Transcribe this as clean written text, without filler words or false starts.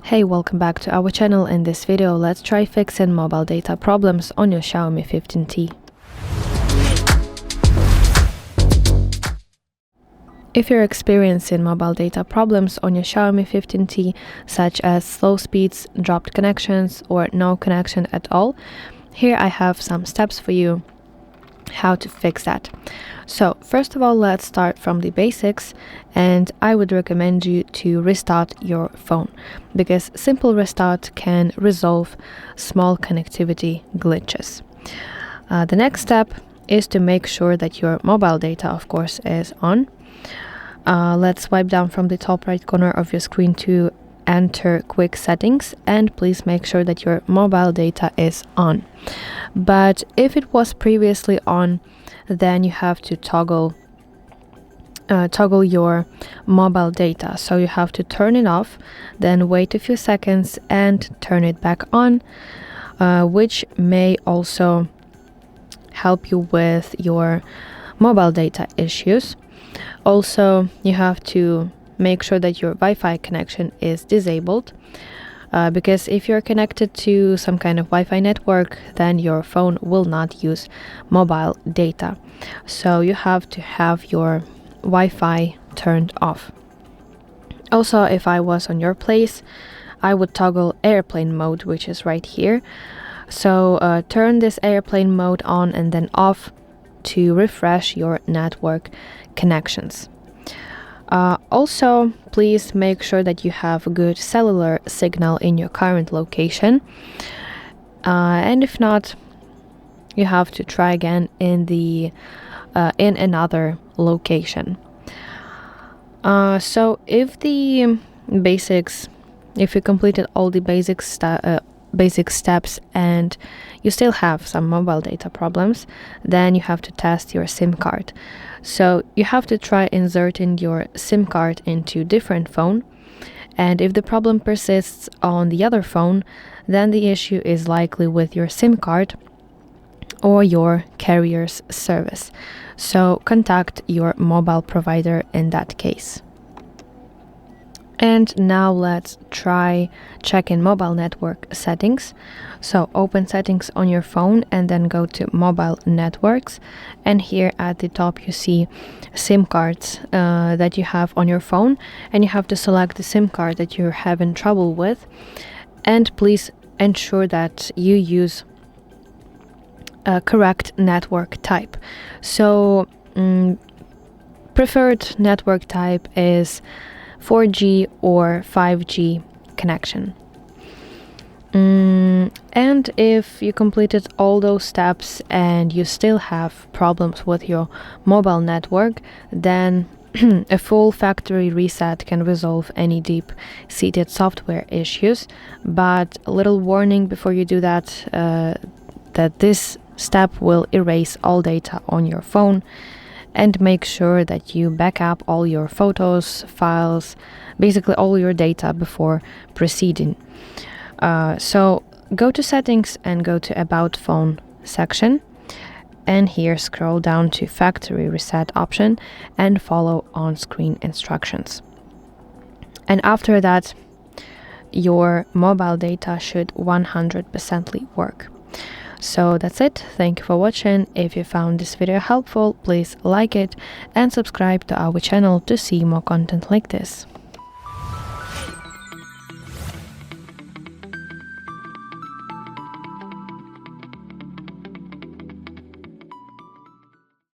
Hey, welcome back to our channel. In this video, let's try fixing mobile data problems on your XIAOMI 15T. If you're experiencing mobile data problems on your XIAOMI 15T, such as slow speeds, dropped connections, or no connection at all, here I have some steps for you how to fix that. So first of all, let's start from the basics, and I would recommend you to restart your phone because simple restart can resolve small connectivity glitches. The next step is to make sure that your mobile data, of course, is on. Let's swipe down from the top right corner of your screen to enter quick settings, and please make sure that your mobile data is on. But if it was previously on, then you have to toggle your mobile data. So you have to turn it off, then wait a few seconds and turn it back on, which may also help you with your mobile data issues. Also, you have to make sure that your Wi-Fi connection is disabled, because if you're connected to some kind of Wi-Fi network, then your phone will not use mobile data. So you have to have your Wi-Fi turned off. Also, if I was on your place, I would toggle airplane mode, which is right here. So turn this airplane mode on and then off to refresh your network connections. Also, please make sure that you have a good cellular signal in your current location, and if not, you have to try again in another location. So if you completed all the basic steps and you still have some mobile data problems, then you have to test your SIM card. So you have to try inserting your SIM card into different phone, and if the problem persists on the other phone, then the issue is likely with your SIM card or your carrier's service. So contact your mobile provider in that case. And now let's try checking mobile network settings. So open settings on your phone and then go to mobile networks. And here at the top you see SIM cards that you have on your phone, and you have to select the SIM card that you're having trouble with. And please ensure that you use a correct network type. So preferred network type is 4G or 5G connection. And if you completed all those steps and you still have problems with your mobile network, then a full factory reset can resolve any deep-seated software issues. But a little warning before you do that, that this step will erase all data on your phone, and make sure that you back up all your photos, files, basically all your data before proceeding. So go to settings and go to about phone section, and here scroll down to factory reset option and follow on-screen instructions. And after that, your mobile data should 100% work. So that's it. Thank you for watching. If you found this video helpful, please like it and subscribe to our channel to see more content like this.